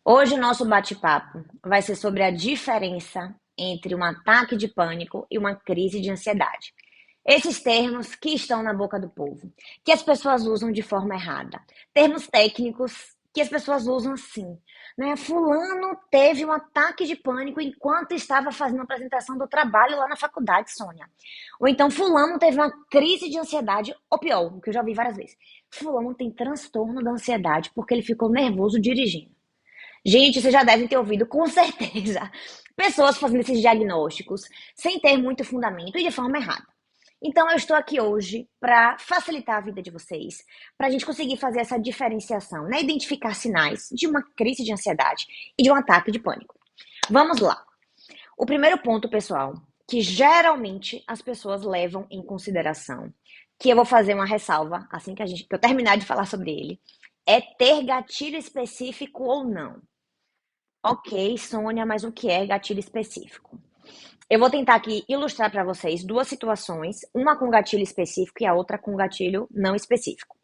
Hoje o nosso bate-papo vai ser sobre a diferença entre um ataque de pânico e uma crise de ansiedade. Esses termos que estão na boca do povo, que as pessoas usam de forma errada. Termos técnicos que as pessoas usam assim, né? Fulano teve um ataque de pânico enquanto estava fazendo a apresentação do trabalho lá na faculdade, Sônia. Ou então fulano teve uma crise de ansiedade, ou pior, o que eu já vi várias vezes. Fulano tem transtorno da ansiedade porque ele ficou nervoso dirigindo. Gente, vocês já devem ter ouvido, com certeza, pessoas fazendo esses diagnósticos sem ter muito fundamento e de forma errada. Então, eu estou aqui hoje para facilitar a vida de vocês, para a gente conseguir fazer essa diferenciação, né? Identificar sinais de uma crise de ansiedade e de um ataque de pânico. Vamos lá. O primeiro ponto, pessoal, que geralmente as pessoas levam em consideração, que eu vou fazer uma ressalva assim que eu terminar de falar sobre ele, é ter gatilho específico ou não. Ok, Sônia, mas o que é gatilho específico? Eu vou tentar aqui ilustrar para vocês duas situações, uma com gatilho específico e a outra com gatilho não específico.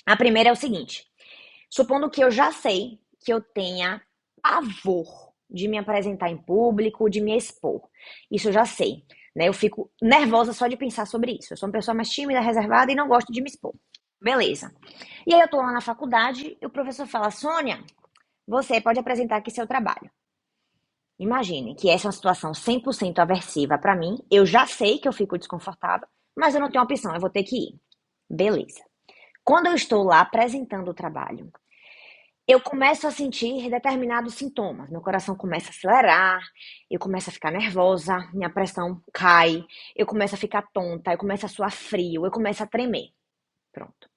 A primeira é o seguinte: supondo que eu já sei que eu tenha pavor de me apresentar em público, de me expor. Isso eu já sei, né? Eu fico nervosa só de pensar sobre isso. Eu sou uma pessoa mais tímida, reservada e não gosto de me expor. Beleza. E aí eu tô lá na faculdade e o professor fala: Sônia, você pode apresentar aqui seu trabalho. Imagine que essa é uma situação 100% aversiva para mim. Eu já sei que eu fico desconfortável, mas eu não tenho opção, eu vou ter que ir. Beleza. Quando eu estou lá apresentando o trabalho, eu começo a sentir determinados sintomas. Meu coração começa a acelerar, eu começo a ficar nervosa, minha pressão cai, eu começo a ficar tonta, eu começo a suar frio, eu começo a tremer. Pronto.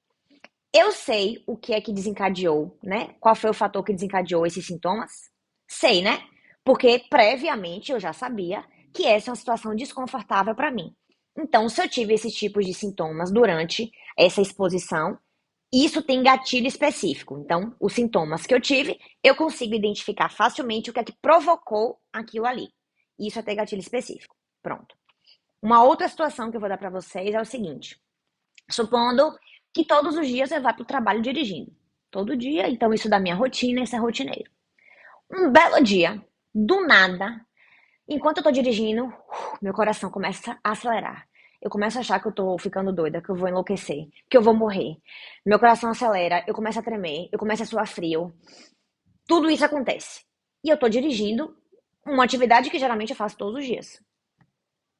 Eu sei o que é que desencadeou, né? Qual foi o fator que desencadeou esses sintomas? Sei, né? Porque previamente eu já sabia que essa é uma situação desconfortável para mim. Então, se eu tive esses tipos de sintomas durante essa exposição, isso tem gatilho específico. Então, os sintomas que eu tive, eu consigo identificar facilmente o que é que provocou aquilo ali. Isso é ter gatilho específico. Pronto. Uma outra situação que eu vou dar para vocês é o seguinte: supondo que todos os dias eu vá para o trabalho dirigindo. Todo dia, então isso da minha rotina, isso é rotineiro. Um belo dia, do nada, enquanto eu tô dirigindo, meu coração começa a acelerar. Eu começo a achar que eu tô ficando doida, que eu vou enlouquecer, que eu vou morrer. Meu coração acelera, eu começo a tremer, eu começo a suar frio. Tudo isso acontece. E eu tô dirigindo uma atividade que geralmente eu faço todos os dias.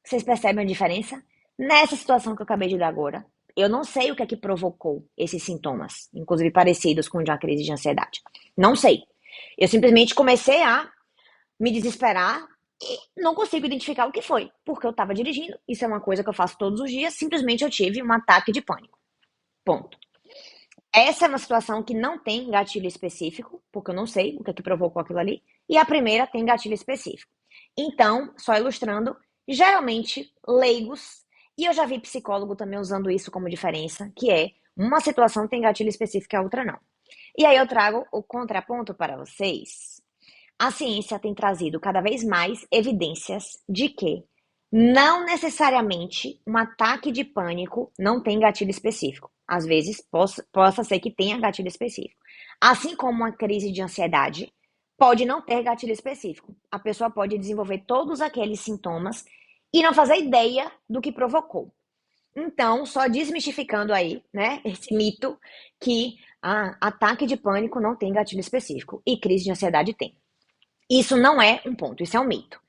Vocês percebem a diferença? Nessa situação que eu acabei de dar agora, eu não sei o que é que provocou esses sintomas, inclusive parecidos com a crise de ansiedade. Não sei. Eu simplesmente comecei a me desesperar e não consigo identificar o que foi, porque eu estava dirigindo. Isso é uma coisa que eu faço todos os dias. Simplesmente eu tive um ataque de pânico. Ponto. Essa é uma situação que não tem gatilho específico, porque eu não sei o que é que provocou aquilo ali. E a primeira tem gatilho específico. Então, só ilustrando, geralmente leigos, e eu já vi psicólogo também usando isso como diferença, que é uma situação tem gatilho específico e a outra não. E aí eu trago o contraponto para vocês. A ciência tem trazido cada vez mais evidências de que não necessariamente um ataque de pânico não tem gatilho específico. Às vezes, possa ser que tenha gatilho específico. Assim como uma crise de ansiedade pode não ter gatilho específico. A pessoa pode desenvolver todos aqueles sintomas e não fazer ideia do que provocou. Então, só desmistificando aí, né, esse mito que ataque de pânico não tem gatilho específico e crise de ansiedade tem. Isso não é um ponto, isso é um mito.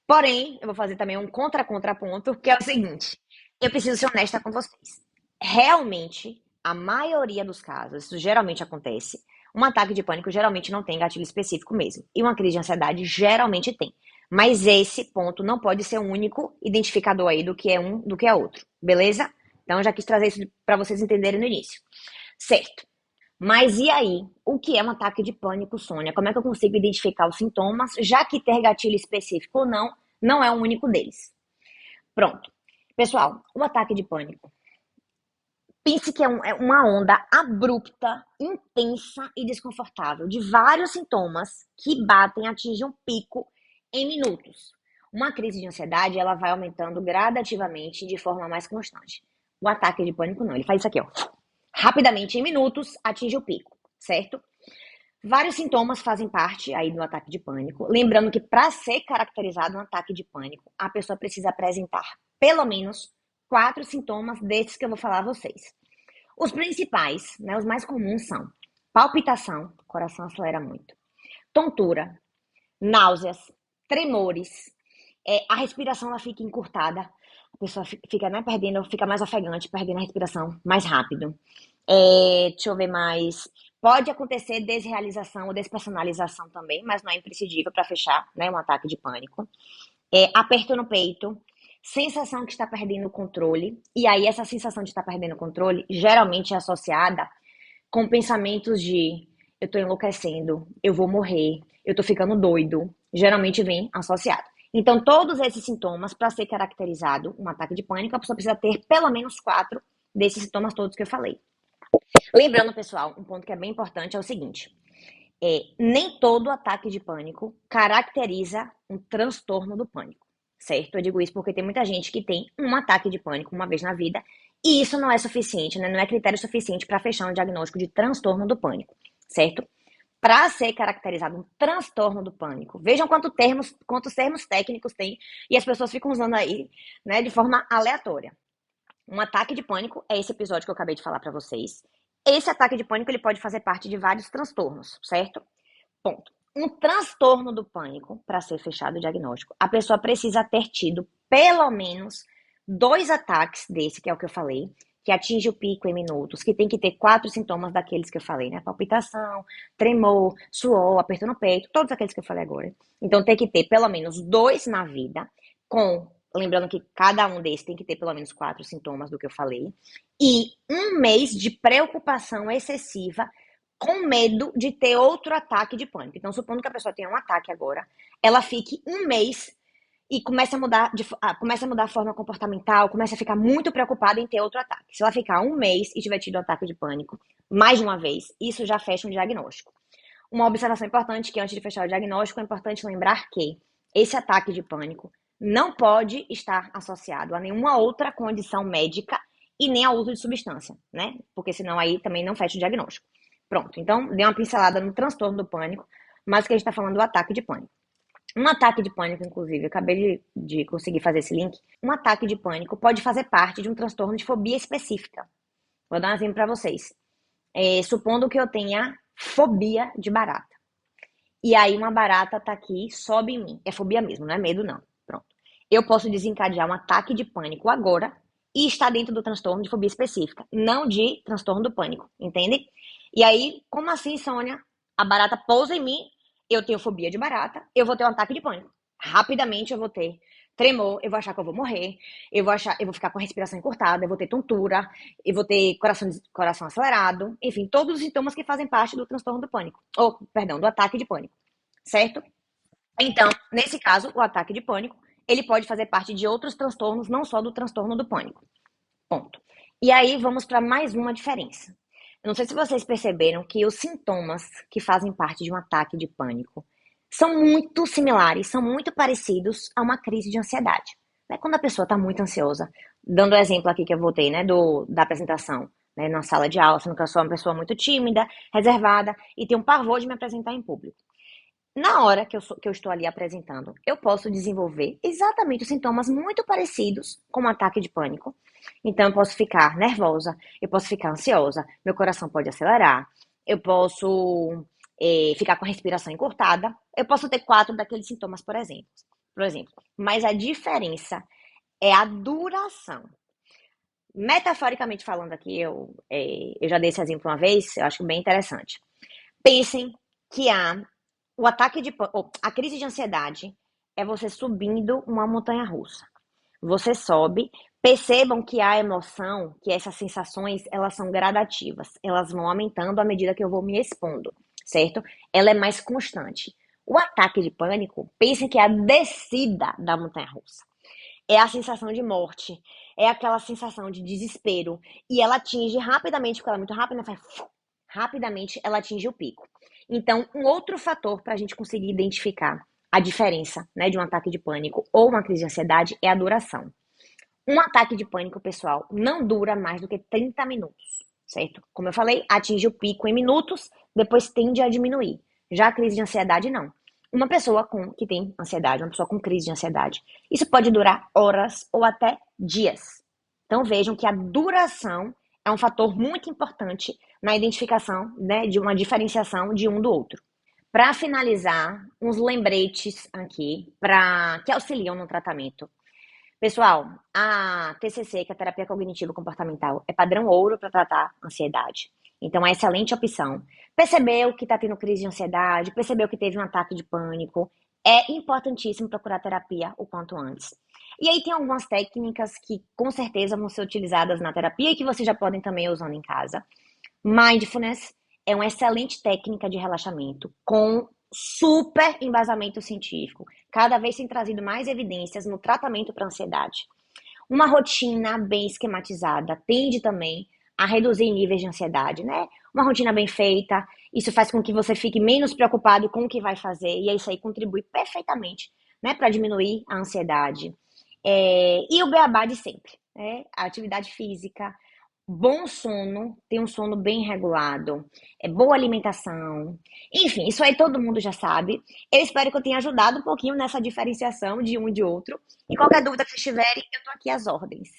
Porém, eu vou fazer também um contra-contraponto, que é o seguinte: eu preciso ser honesta com vocês. Realmente, a maioria dos casos, isso geralmente acontece. Um ataque de pânico geralmente não tem gatilho específico mesmo. E uma crise de ansiedade geralmente tem. Mas esse ponto não pode ser o único identificador aí do que é um do que é outro. Beleza? Então, eu já quis trazer isso para vocês entenderem no início. Certo. Mas e aí? O que é um ataque de pânico, Sônia? Como é que eu consigo identificar os sintomas, já que ter gatilho específico ou não, não é o único deles? Pronto. Pessoal, o ataque de pânico. Pense que é uma onda abrupta, intensa e desconfortável, de vários sintomas que batem, atingem um pico em minutos. Uma crise de ansiedade, ela vai aumentando gradativamente de forma mais constante. O ataque de pânico não, ele faz isso aqui, ó. Rapidamente, em minutos, atinge o pico, certo? Vários sintomas fazem parte aí do ataque de pânico. Lembrando que para ser caracterizado um ataque de pânico, a pessoa precisa apresentar pelo menos 4 sintomas desses que eu vou falar a vocês. Os principais, né, os mais comuns são palpitação, o coração acelera muito, tontura, náuseas, tremores, a respiração ela fica encurtada, a pessoa fica, né, perdendo, fica mais ofegante, perdendo a respiração mais rápido. Deixa eu ver mais. Pode acontecer desrealização ou despersonalização também, mas não é imprescindível para fechar, né, um ataque de pânico. Aperto no peito, sensação que está perdendo o controle, e aí essa sensação de estar perdendo o controle geralmente é associada com pensamentos de eu tô enlouquecendo, eu vou morrer, eu tô ficando doido, geralmente vem associado. Então, todos esses sintomas, para ser caracterizado um ataque de pânico, a pessoa precisa ter pelo menos 4 desses sintomas todos que eu falei. Lembrando, pessoal, um ponto que é bem importante é o seguinte: nem todo ataque de pânico caracteriza um transtorno do pânico, certo? Eu digo isso porque tem muita gente que tem um ataque de pânico uma vez na vida e isso não é suficiente, né? Não é critério suficiente para fechar um diagnóstico de transtorno do pânico, certo? Para ser caracterizado um transtorno do pânico, vejam quantos termos técnicos tem e as pessoas ficam usando aí, né, de forma aleatória. Um ataque de pânico é esse episódio que eu acabei de falar para vocês. Esse ataque de pânico ele pode fazer parte de vários transtornos, certo? Ponto. Um transtorno do pânico, para ser fechado o diagnóstico, a pessoa precisa ter tido pelo menos 2 ataques desse, que é o que eu falei, que atinge o pico em minutos, que tem que ter 4 sintomas daqueles que eu falei, né? Palpitação, tremor, suor, aperto no peito, todos aqueles que eu falei agora. Então tem que ter pelo menos 2 na vida, lembrando que cada um desses tem que ter pelo menos 4 sintomas do que eu falei, e um mês de preocupação excessiva com medo de ter outro ataque de pânico. Então, supondo que a pessoa tenha um ataque agora, ela fique um mês e começa a mudar a forma comportamental, começa a ficar muito preocupada em ter outro ataque. Se ela ficar um mês e tiver tido um ataque de pânico mais de uma vez, isso já fecha um diagnóstico. Uma observação importante que antes de fechar o diagnóstico, é importante lembrar que esse ataque de pânico não pode estar associado a nenhuma outra condição médica e nem ao uso de substância, né? Porque senão aí também não fecha o diagnóstico. Pronto, então dei uma pincelada no transtorno do pânico, mas que a gente está falando do ataque de pânico. Um ataque de pânico, inclusive, eu acabei de conseguir fazer esse link. Um ataque de pânico pode fazer parte de um transtorno de fobia específica. Vou dar um exemplo para vocês. Supondo que eu tenha fobia de barata. E aí uma barata tá aqui, sobe em mim. É fobia mesmo, não é medo não. Pronto. Eu posso desencadear um ataque de pânico agora e estar dentro do transtorno de fobia específica, não de transtorno do pânico, entende? E aí, como assim, Sônia? A barata pousa em mim, eu tenho fobia de barata, eu vou ter um ataque de pânico. Rapidamente eu vou ter tremor, eu vou achar que eu vou morrer, eu vou ficar com a respiração encurtada, eu vou ter tontura, eu vou ter coração acelerado, enfim, todos os sintomas que fazem parte do transtorno do pânico, ou, perdão, do ataque de pânico, certo? Então, nesse caso, o ataque de pânico, ele pode fazer parte de outros transtornos, não só do transtorno do pânico. Ponto. E aí vamos para mais uma diferença. Eu não sei se vocês perceberam que os sintomas que fazem parte de um ataque de pânico são muito similares, são muito parecidos a uma crise de ansiedade. Né? Quando a pessoa está muito ansiosa, dando o exemplo aqui que eu voltei, né, da apresentação, né, na sala de aula, sendo que eu sou uma pessoa muito tímida, reservada e tenho um pavor de me apresentar em público. Na hora que eu estou ali apresentando, eu posso desenvolver exatamente os sintomas muito parecidos com um ataque de pânico. Então, eu posso ficar nervosa, eu posso ficar ansiosa, meu coração pode acelerar, eu posso ficar com a respiração encurtada, eu posso ter 4 daqueles sintomas, por exemplo. Mas a diferença é a duração. Metaforicamente falando aqui, eu já dei esse exemplo uma vez, eu acho bem interessante. Pensem que a crise de ansiedade é você subindo uma montanha russa. Você sobe, percebam que a emoção, que essas sensações, elas são gradativas. Elas vão aumentando à medida que eu vou me expondo, certo? Ela é mais constante. O ataque de pânico, pensem que é a descida da montanha russa. É a sensação de morte, é aquela sensação de desespero. E ela atinge rapidamente, porque ela é muito rápida, rapidamente ela atinge o pico. Então, um outro fator para a gente conseguir identificar a diferença, né, de um ataque de pânico ou uma crise de ansiedade é a duração. Um ataque de pânico, pessoal, não dura mais do que 30 minutos, certo? Como eu falei, atinge o pico em minutos, depois tende a diminuir. Já a crise de ansiedade, não. Uma pessoa que tem ansiedade, uma pessoa com crise de ansiedade, isso pode durar horas ou até dias. Então vejam que a duração é um fator muito importante na identificação, né, de uma diferenciação de um do outro. Para finalizar, uns lembretes aqui que auxiliam no tratamento. Pessoal, a TCC, que é a terapia cognitivo comportamental, é padrão ouro para tratar ansiedade. Então, é uma excelente opção. Percebeu que está tendo crise de ansiedade, percebeu que teve um ataque de pânico, é importantíssimo procurar terapia o quanto antes. E aí tem algumas técnicas que com certeza vão ser utilizadas na terapia e que vocês já podem também ir usando em casa. Mindfulness é uma excelente técnica de relaxamento com super embasamento científico. Cada vez tem trazido mais evidências no tratamento para ansiedade. Uma rotina bem esquematizada tende também a reduzir níveis de ansiedade, né? Uma rotina bem feita, isso faz com que você fique menos preocupado com o que vai fazer, e isso aí contribui perfeitamente, né, para diminuir a ansiedade. E o beabá de sempre, né? A atividade física, bom sono, ter um sono bem regulado, boa alimentação, enfim, isso aí todo mundo já sabe. Eu espero que eu tenha ajudado um pouquinho nessa diferenciação de um e de outro. E qualquer dúvida que vocês tiverem, eu tô aqui às ordens.